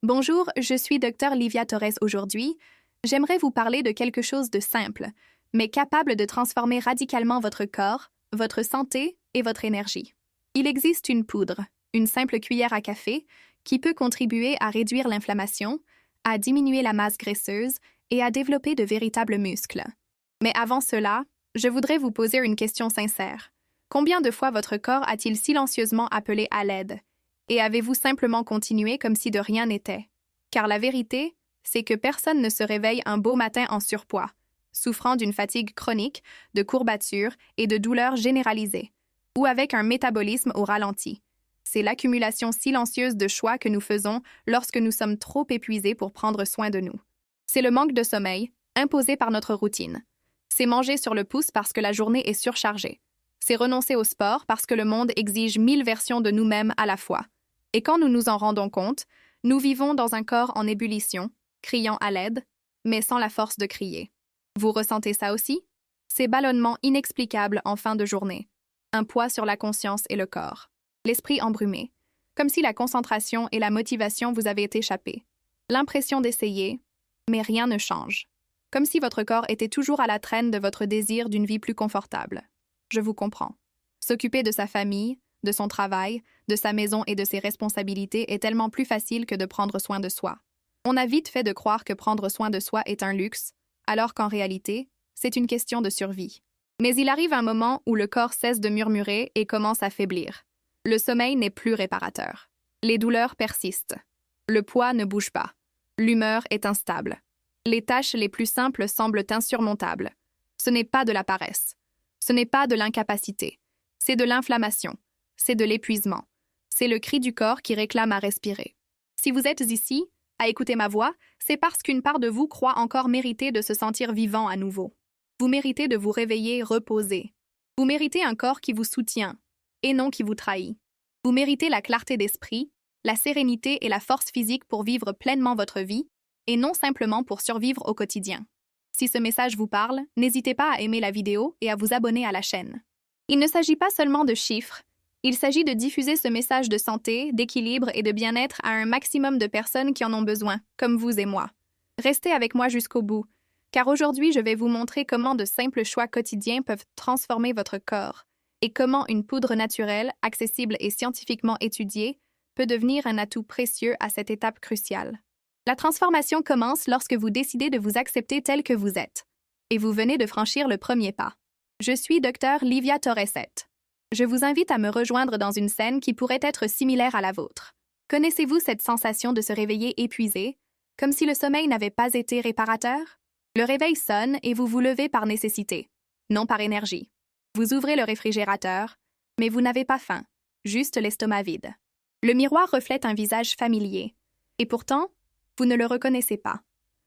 Bonjour, je suis Dr Livia Torres aujourd'hui. J'aimerais vous parler de quelque chose de simple, mais capable de transformer radicalement votre corps, votre santé et votre énergie. Il existe une poudre, une simple cuillère à café, qui peut contribuer à réduire l'inflammation, à diminuer la masse graisseuse et à développer de véritables muscles. Mais avant cela, je voudrais vous poser une question sincère. Combien de fois votre corps a-t-il silencieusement appelé à l'aide? Et avez-vous simplement continué comme si de rien n'était? Car la vérité, c'est que personne ne se réveille un beau matin en surpoids, souffrant d'une fatigue chronique, de courbatures et de douleurs généralisées, ou avec un métabolisme au ralenti. C'est l'accumulation silencieuse de choix que nous faisons lorsque nous sommes trop épuisés pour prendre soin de nous. C'est le manque de sommeil, imposé par notre routine. C'est manger sur le pouce parce que la journée est surchargée. C'est renoncer au sport parce que le monde exige 1000 versions de nous-mêmes à la fois. Et quand nous nous en rendons compte, nous vivons dans un corps en ébullition, criant à l'aide, mais sans la force de crier. Vous ressentez ça aussi? Ces ballonnements inexplicables en fin de journée. Un poids sur la conscience et le corps. L'esprit embrumé. Comme si la concentration et la motivation vous avaient échappé. L'impression d'essayer, mais rien ne change. Comme si votre corps était toujours à la traîne de votre désir d'une vie plus confortable. Je vous comprends. S'occuper de sa famille, de son travail, de sa maison et de ses responsabilités est tellement plus facile que de prendre soin de soi. On a vite fait de croire que prendre soin de soi est un luxe, alors qu'en réalité, c'est une question de survie. Mais il arrive un moment où le corps cesse de murmurer et commence à faiblir. Le sommeil n'est plus réparateur. Les douleurs persistent. Le poids ne bouge pas. L'humeur est instable. Les tâches les plus simples semblent insurmontables. Ce n'est pas de la paresse. Ce n'est pas de l'incapacité. C'est de l'inflammation. C'est de l'épuisement. C'est le cri du corps qui réclame à respirer. Si vous êtes ici, à écouter ma voix, c'est parce qu'une part de vous croit encore mériter de se sentir vivant à nouveau. Vous méritez de vous réveiller reposé. Vous méritez un corps qui vous soutient, et non qui vous trahit. Vous méritez la clarté d'esprit, la sérénité et la force physique pour vivre pleinement votre vie, et non simplement pour survivre au quotidien. Si ce message vous parle, n'hésitez pas à aimer la vidéo et à vous abonner à la chaîne. Il ne s'agit pas seulement de chiffres. Il s'agit de diffuser ce message de santé, d'équilibre et de bien-être à un maximum de personnes qui en ont besoin, comme vous et moi. Restez avec moi jusqu'au bout, car aujourd'hui je vais vous montrer comment de simples choix quotidiens peuvent transformer votre corps, et comment une poudre naturelle, accessible et scientifiquement étudiée, peut devenir un atout précieux à cette étape cruciale. La transformation commence lorsque vous décidez de vous accepter tel que vous êtes, et vous venez de franchir le premier pas. Je suis Dr Livia Torres. Je vous invite à me rejoindre dans une scène qui pourrait être similaire à la vôtre. Connaissez-vous cette sensation de se réveiller épuisé, comme si le sommeil n'avait pas été réparateur? Le réveil sonne et vous vous levez par nécessité, non par énergie. Vous ouvrez le réfrigérateur, mais vous n'avez pas faim, juste l'estomac vide. Le miroir reflète un visage familier, et pourtant, vous ne le reconnaissez pas.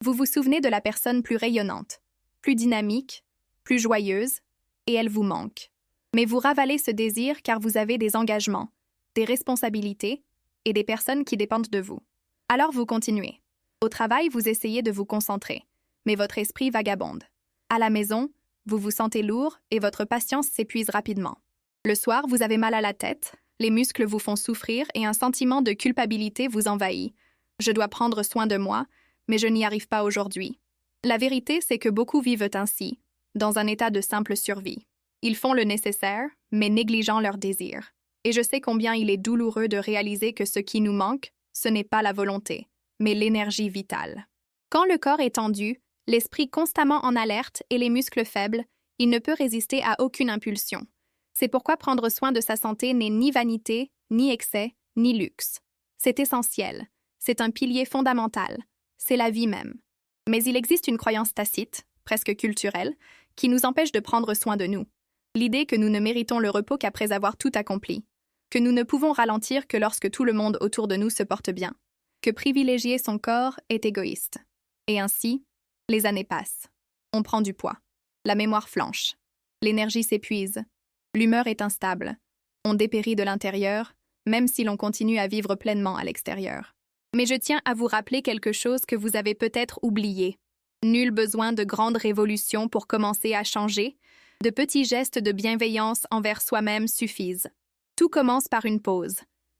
Vous vous souvenez de la personne plus rayonnante, plus dynamique, plus joyeuse, et elle vous manque. Mais vous ravalez ce désir car vous avez des engagements, des responsabilités et des personnes qui dépendent de vous. Alors vous continuez. Au travail, vous essayez de vous concentrer, mais votre esprit vagabonde. À la maison, vous vous sentez lourd et votre patience s'épuise rapidement. Le soir, vous avez mal à la tête, les muscles vous font souffrir et un sentiment de culpabilité vous envahit. Je dois prendre soin de moi, mais je n'y arrive pas aujourd'hui. La vérité, c'est que beaucoup vivent ainsi, dans un état de simple survie. Ils font le nécessaire, mais négligeant leurs désirs. Et je sais combien il est douloureux de réaliser que ce qui nous manque, ce n'est pas la volonté, mais l'énergie vitale. Quand le corps est tendu, l'esprit constamment en alerte et les muscles faibles, il ne peut résister à aucune impulsion. C'est pourquoi prendre soin de sa santé n'est ni vanité, ni excès, ni luxe. C'est essentiel. C'est un pilier fondamental. C'est la vie même. Mais il existe une croyance tacite, presque culturelle, qui nous empêche de prendre soin de nous. L'idée que nous ne méritons le repos qu'après avoir tout accompli, que nous ne pouvons ralentir que lorsque tout le monde autour de nous se porte bien, que privilégier son corps est égoïste. Et ainsi, les années passent. On prend du poids. La mémoire flanche. L'énergie s'épuise. L'humeur est instable. On dépérit de l'intérieur, même si l'on continue à vivre pleinement à l'extérieur. Mais je tiens à vous rappeler quelque chose que vous avez peut-être oublié. Nul besoin de grandes révolutions pour commencer à changer. De petits gestes de bienveillance envers soi-même suffisent. Tout commence par une pause,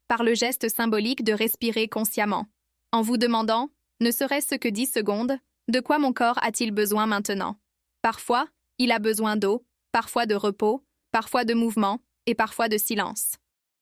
par le geste symbolique de respirer consciemment, en vous demandant, ne serait-ce que 10 secondes, de quoi mon corps a-t-il besoin maintenant? Parfois, il a besoin d'eau, parfois de repos, parfois de mouvement et parfois de silence.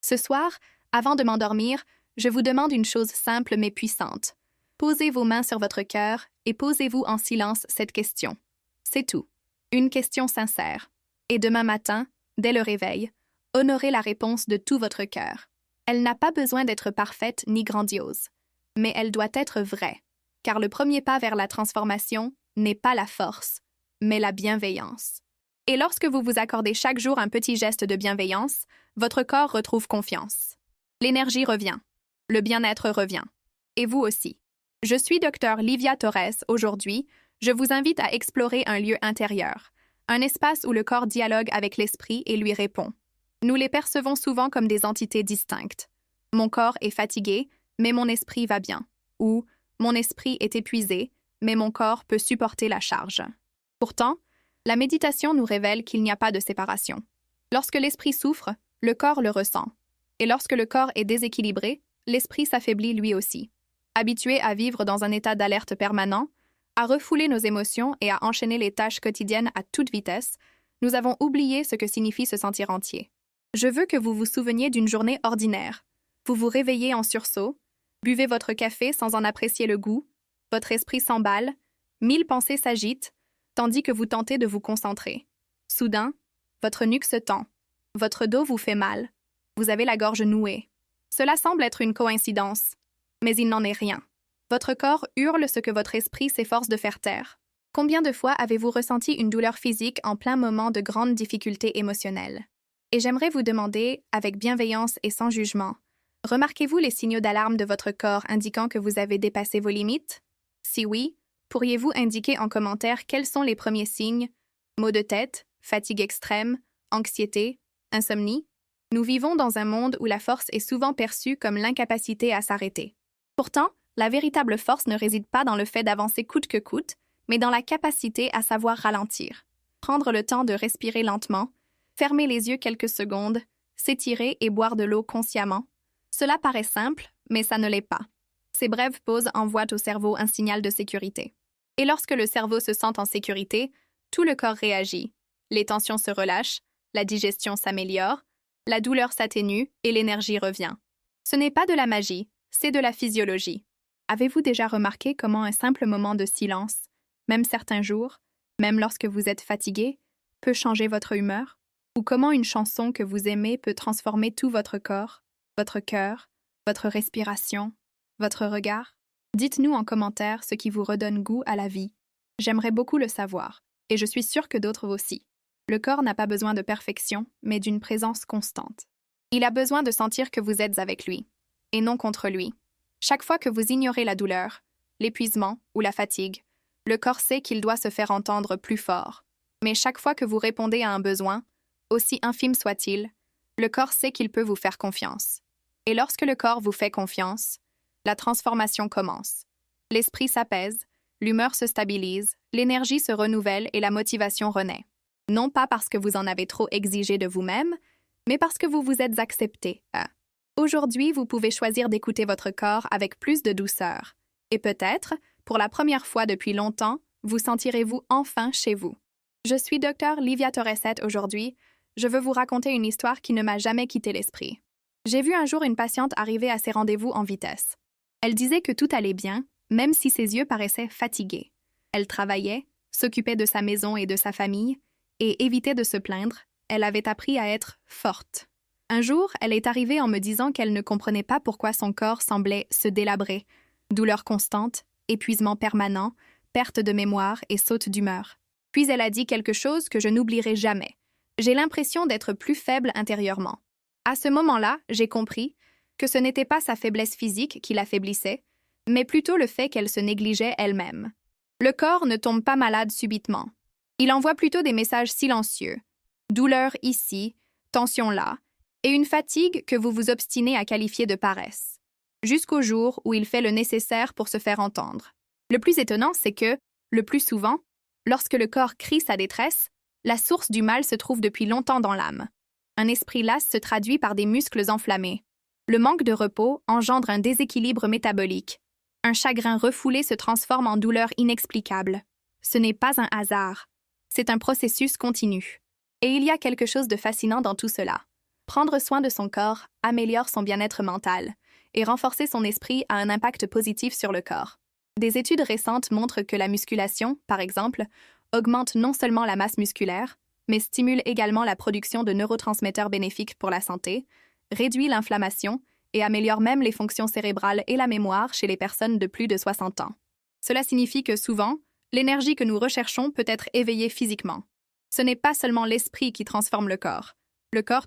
Ce soir, avant de m'endormir, je vous demande une chose simple mais puissante. Posez vos mains sur votre cœur et posez-vous en silence cette question. C'est tout. Une question sincère. Et demain matin, dès le réveil, honorez la réponse de tout votre cœur. Elle n'a pas besoin d'être parfaite ni grandiose, mais elle doit être vraie, car le premier pas vers la transformation n'est pas la force, mais la bienveillance. Et lorsque vous vous accordez chaque jour un petit geste de bienveillance, votre corps retrouve confiance. L'énergie revient. Le bien-être revient. Et vous aussi. Je suis Dr Livia Torres. Aujourd'hui, je vous invite à explorer un lieu intérieur, un espace où le corps dialogue avec l'esprit et lui répond. Nous les percevons souvent comme des entités distinctes. Mon corps est fatigué, mais mon esprit va bien. Ou mon esprit est épuisé, mais mon corps peut supporter la charge. Pourtant, la méditation nous révèle qu'il n'y a pas de séparation. Lorsque l'esprit souffre, le corps le ressent. Et lorsque le corps est déséquilibré, l'esprit s'affaiblit lui aussi. Habitué à vivre dans un état d'alerte permanent, à refouler nos émotions et à enchaîner les tâches quotidiennes à toute vitesse, nous avons oublié ce que signifie se sentir entier. Je veux que vous vous souveniez d'une journée ordinaire. Vous vous réveillez en sursaut, buvez votre café sans en apprécier le goût, votre esprit s'emballe, 1000 pensées s'agitent, tandis que vous tentez de vous concentrer. Soudain, votre nuque se tend, votre dos vous fait mal, vous avez la gorge nouée. Cela semble être une coïncidence, mais il n'en est rien. Votre corps hurle ce que votre esprit s'efforce de faire taire. Combien de fois avez-vous ressenti une douleur physique en plein moment de grandes difficultés émotionnelles? Et j'aimerais vous demander, avec bienveillance et sans jugement, remarquez-vous les signaux d'alarme de votre corps indiquant que vous avez dépassé vos limites? Si oui, pourriez-vous indiquer en commentaire quels sont les premiers signes? Maux de tête, fatigue extrême, anxiété, insomnie? Nous vivons dans un monde où la force est souvent perçue comme l'incapacité à s'arrêter. Pourtant, la véritable force ne réside pas dans le fait d'avancer coûte que coûte, mais dans la capacité à savoir ralentir, prendre le temps de respirer lentement, fermer les yeux quelques secondes, s'étirer et boire de l'eau consciemment. Cela paraît simple, mais ça ne l'est pas. Ces brèves pauses envoient au cerveau un signal de sécurité. Et lorsque le cerveau se sent en sécurité, tout le corps réagit. Les tensions se relâchent, la digestion s'améliore, la douleur s'atténue et l'énergie revient. Ce n'est pas de la magie, c'est de la physiologie. Avez-vous déjà remarqué comment un simple moment de silence, même certains jours, même lorsque vous êtes fatigué, peut changer votre humeur? Ou comment une chanson que vous aimez peut transformer tout votre corps, votre cœur, votre respiration, votre regard? Dites-nous en commentaire ce qui vous redonne goût à la vie. J'aimerais beaucoup le savoir, et je suis sûre que d'autres aussi. Le corps n'a pas besoin de perfection, mais d'une présence constante. Il a besoin de sentir que vous êtes avec lui, et non contre lui. Chaque fois que vous ignorez la douleur, l'épuisement ou la fatigue, le corps sait qu'il doit se faire entendre plus fort. Mais chaque fois que vous répondez à un besoin, aussi infime soit-il, le corps sait qu'il peut vous faire confiance. Et lorsque le corps vous fait confiance, la transformation commence. L'esprit s'apaise, l'humeur se stabilise, l'énergie se renouvelle et la motivation renaît. Non pas parce que vous en avez trop exigé de vous-même, mais parce que vous vous êtes accepté. Aujourd'hui, vous pouvez choisir d'écouter votre corps avec plus de douceur. Et peut-être, pour la première fois depuis longtemps, vous sentirez-vous enfin chez vous. Je suis Dr Livia Torres. Aujourd'hui, je veux vous raconter une histoire qui ne m'a jamais quitté l'esprit. J'ai vu un jour une patiente arriver à ses rendez-vous en vitesse. Elle disait que tout allait bien, même si ses yeux paraissaient fatigués. Elle travaillait, s'occupait de sa maison et de sa famille, et évitait de se plaindre. Elle avait appris à être forte. Un jour, elle est arrivée en me disant qu'elle ne comprenait pas pourquoi son corps semblait se délabrer. Douleur constante, épuisement permanent, perte de mémoire et saute d'humeur. Puis elle a dit quelque chose que je n'oublierai jamais. J'ai l'impression d'être plus faible intérieurement. À ce moment-là, j'ai compris que ce n'était pas sa faiblesse physique qui l'affaiblissait, mais plutôt le fait qu'elle se négligeait elle-même. Le corps ne tombe pas malade subitement. Il envoie plutôt des messages silencieux. Douleur ici, tension là, et une fatigue que vous vous obstinez à qualifier de paresse. Jusqu'au jour où il fait le nécessaire pour se faire entendre. Le plus étonnant, c'est que, le plus souvent, lorsque le corps crie sa détresse, la source du mal se trouve depuis longtemps dans l'âme. Un esprit las se traduit par des muscles enflammés. Le manque de repos engendre un déséquilibre métabolique. Un chagrin refoulé se transforme en douleur inexplicable. Ce n'est pas un hasard. C'est un processus continu. Et il y a quelque chose de fascinant dans tout cela. Prendre soin de son corps améliore son bien-être mental, et renforcer son esprit a un impact positif sur le corps. Des études récentes montrent que la musculation, par exemple, augmente non seulement la masse musculaire, mais stimule également la production de neurotransmetteurs bénéfiques pour la santé, réduit l'inflammation et améliore même les fonctions cérébrales et la mémoire chez les personnes de plus de 60 ans. Cela signifie que souvent, l'énergie que nous recherchons peut être éveillée physiquement. Ce n'est pas seulement l'esprit qui transforme le corps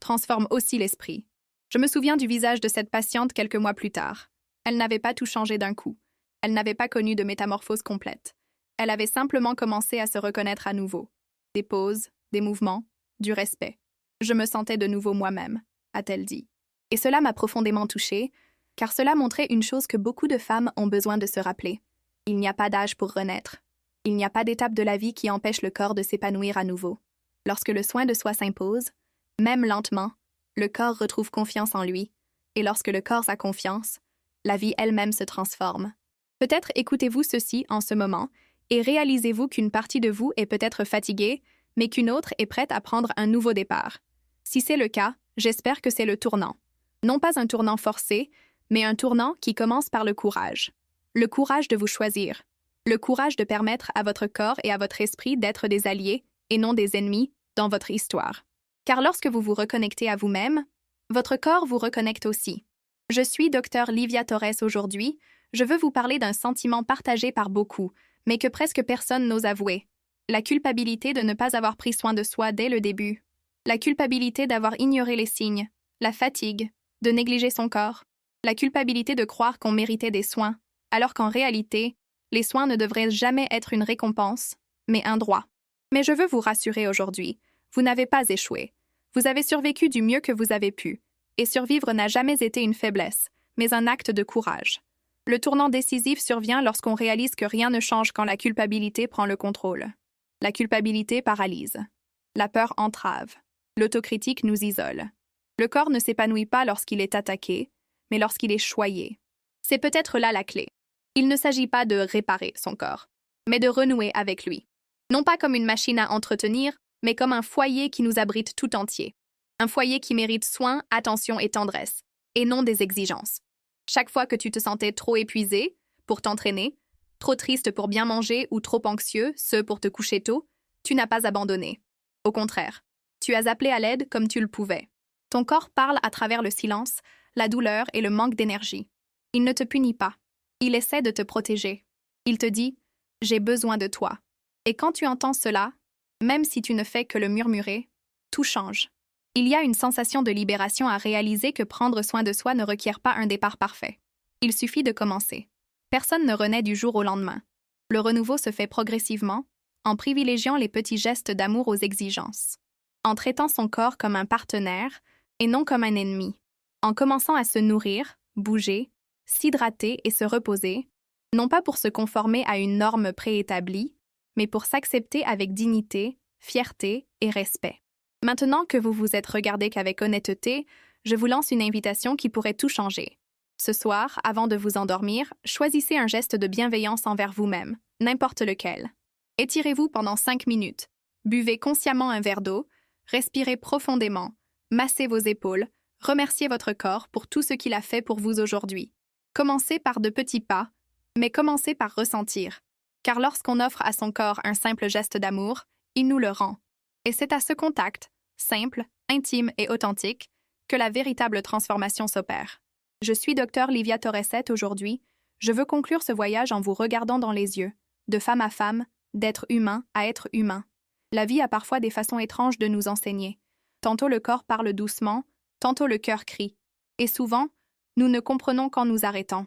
transforme aussi l'esprit. Je me souviens du visage de cette patiente quelques mois plus tard. Elle n'avait pas tout changé d'un coup. Elle n'avait pas connu de métamorphose complète. Elle avait simplement commencé à se reconnaître à nouveau. Des pauses, des mouvements, du respect. Je me sentais de nouveau moi-même, a-t-elle dit. Et cela m'a profondément touchée, car cela montrait une chose que beaucoup de femmes ont besoin de se rappeler. Il n'y a pas d'âge pour renaître. Il n'y a pas d'étape de la vie qui empêche le corps de s'épanouir à nouveau. Lorsque le soin de soi s'impose, même lentement, le corps retrouve confiance en lui, et lorsque le corps a confiance, la vie elle-même se transforme. Peut-être écoutez-vous ceci en ce moment, et réalisez-vous qu'une partie de vous est peut-être fatiguée, mais qu'une autre est prête à prendre un nouveau départ. Si c'est le cas, j'espère que c'est le tournant. Non pas un tournant forcé, mais un tournant qui commence par le courage. Le courage de vous choisir. Le courage de permettre à votre corps et à votre esprit d'être des alliés et non des ennemis dans votre histoire. Car lorsque vous vous reconnectez à vous-même, votre corps vous reconnecte aussi. Je suis Dr Livia Torres aujourd'hui. Je veux vous parler d'un sentiment partagé par beaucoup, mais que presque personne n'ose avouer. La culpabilité de ne pas avoir pris soin de soi dès le début. La culpabilité d'avoir ignoré les signes. La fatigue, de négliger son corps. La culpabilité de croire qu'on méritait des soins, alors qu'en réalité, les soins ne devraient jamais être une récompense, mais un droit. Mais je veux vous rassurer aujourd'hui, vous n'avez pas échoué. Vous avez survécu du mieux que vous avez pu, et survivre n'a jamais été une faiblesse, mais un acte de courage. Le tournant décisif survient lorsqu'on réalise que rien ne change quand la culpabilité prend le contrôle. La culpabilité paralyse. La peur entrave. L'autocritique nous isole. Le corps ne s'épanouit pas lorsqu'il est attaqué, mais lorsqu'il est choyé. C'est peut-être là la clé. Il ne s'agit pas de réparer son corps, mais de renouer avec lui. Non pas comme une machine à entretenir, mais comme un foyer qui nous abrite tout entier. Un foyer qui mérite soin, attention et tendresse, et non des exigences. Chaque fois que tu te sentais trop épuisé pour t'entraîner, trop triste pour bien manger ou trop anxieux, pour te coucher tôt, tu n'as pas abandonné. Au contraire, tu as appelé à l'aide comme tu le pouvais. Ton corps parle à travers le silence, la douleur et le manque d'énergie. Il ne te punit pas. Il essaie de te protéger. Il te dit « J'ai besoin de toi ». Et quand tu entends cela, même si tu ne fais que le murmurer, tout change. Il y a une sensation de libération à réaliser que prendre soin de soi ne requiert pas un départ parfait. Il suffit de commencer. Personne ne renaît du jour au lendemain. Le renouveau se fait progressivement, en privilégiant les petits gestes d'amour aux exigences. En traitant son corps comme un partenaire et non comme un ennemi. En commençant à se nourrir, bouger, s'hydrater et se reposer, non pas pour se conformer à une norme préétablie, mais pour s'accepter avec dignité, fierté et respect. Maintenant que vous vous êtes regardé qu'avec honnêteté, je vous lance une invitation qui pourrait tout changer. Ce soir, avant de vous endormir, choisissez un geste de bienveillance envers vous-même, n'importe lequel. Étirez-vous pendant 5 minutes. Buvez consciemment un verre d'eau, respirez profondément, massez vos épaules, remerciez votre corps pour tout ce qu'il a fait pour vous aujourd'hui. Commencez par de petits pas, mais commencez par ressentir. Car lorsqu'on offre à son corps un simple geste d'amour, il nous le rend. Et c'est à ce contact, simple, intime et authentique, que la véritable transformation s'opère. Je suis Dr Livia Torres aujourd'hui. Je veux conclure ce voyage en vous regardant dans les yeux, de femme à femme, d'être humain à être humain. La vie a parfois des façons étranges de nous enseigner. Tantôt le corps parle doucement, tantôt le cœur crie. Et souvent, nous ne comprenons qu'en nous arrêtant.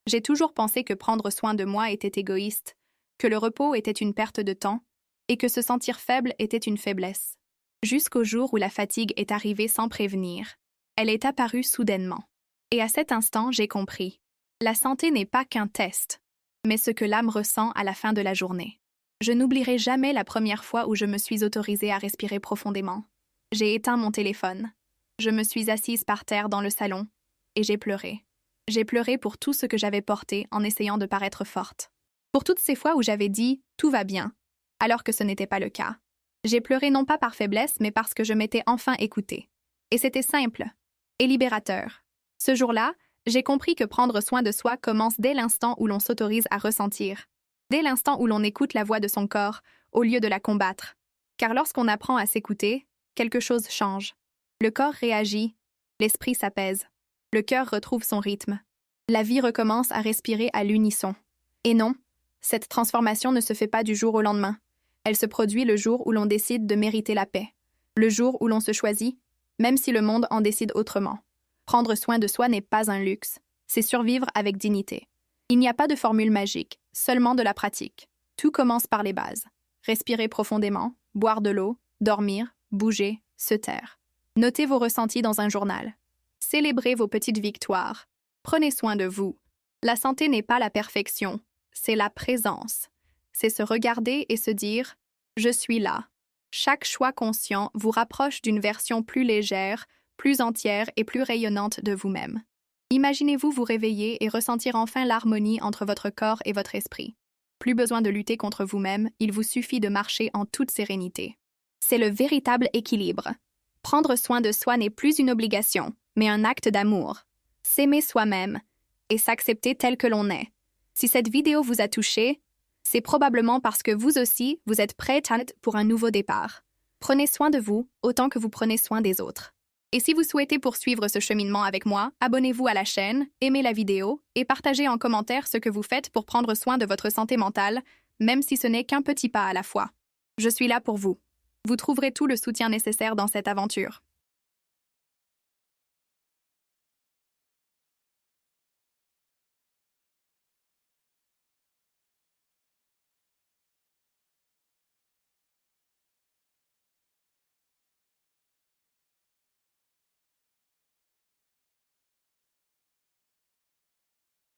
J'ai toujours pensé que prendre soin de moi était égoïste, que le repos était une perte de temps, et que se sentir faible était une faiblesse. Jusqu'au jour où la fatigue est arrivée sans prévenir. Elle est apparue soudainement. Et à cet instant, j'ai compris. La santé n'est pas qu'un test, mais ce que l'âme ressent à la fin de la journée. Je n'oublierai jamais la première fois où je me suis autorisée à respirer profondément. J'ai éteint mon téléphone. Je me suis assise par terre dans le salon, et j'ai pleuré. J'ai pleuré pour tout ce que j'avais porté en essayant de paraître forte. Pour toutes ces fois où j'avais dit « tout va bien », alors que ce n'était pas le cas. J'ai pleuré non pas par faiblesse, mais parce que je m'étais enfin écoutée. Et c'était simple et libérateur. Ce jour-là, j'ai compris que prendre soin de soi commence dès l'instant où l'on s'autorise à ressentir, dès l'instant où l'on écoute la voix de son corps, au lieu de la combattre. Car lorsqu'on apprend à s'écouter, quelque chose change. Le corps réagit, l'esprit s'apaise, le cœur retrouve son rythme. La vie recommence à respirer à l'unisson. Et non, cette transformation ne se fait pas du jour au lendemain. Elle se produit le jour où l'on décide de mériter la paix, le jour où l'on se choisit, même si le monde en décide autrement. Prendre soin de soi n'est pas un luxe, c'est survivre avec dignité. Il n'y a pas de formule magique, seulement de la pratique. Tout commence par les bases. Respirer profondément, boire de l'eau, dormir, bouger, se taire. Notez vos ressentis dans un journal. Célébrez vos petites victoires. Prenez soin de vous. La santé n'est pas la perfection, c'est la présence. C'est se regarder et se dire « Je suis là ». Chaque choix conscient vous rapproche d'une version plus légère, plus entière et plus rayonnante de vous-même. Imaginez-vous vous réveiller et ressentir enfin l'harmonie entre votre corps et votre esprit. Plus besoin de lutter contre vous-même, il vous suffit de marcher en toute sérénité. C'est le véritable équilibre. Prendre soin de soi n'est plus une obligation, mais un acte d'amour. S'aimer soi-même et s'accepter tel que l'on est. Si cette vidéo vous a touché, c'est probablement parce que vous aussi, vous êtes prête pour un nouveau départ. Prenez soin de vous autant que vous prenez soin des autres. Et si vous souhaitez poursuivre ce cheminement avec moi, abonnez-vous à la chaîne, aimez la vidéo et partagez en commentaire ce que vous faites pour prendre soin de votre santé mentale, même si ce n'est qu'un petit pas à la fois. Je suis là pour vous. Vous trouverez tout le soutien nécessaire dans cette aventure.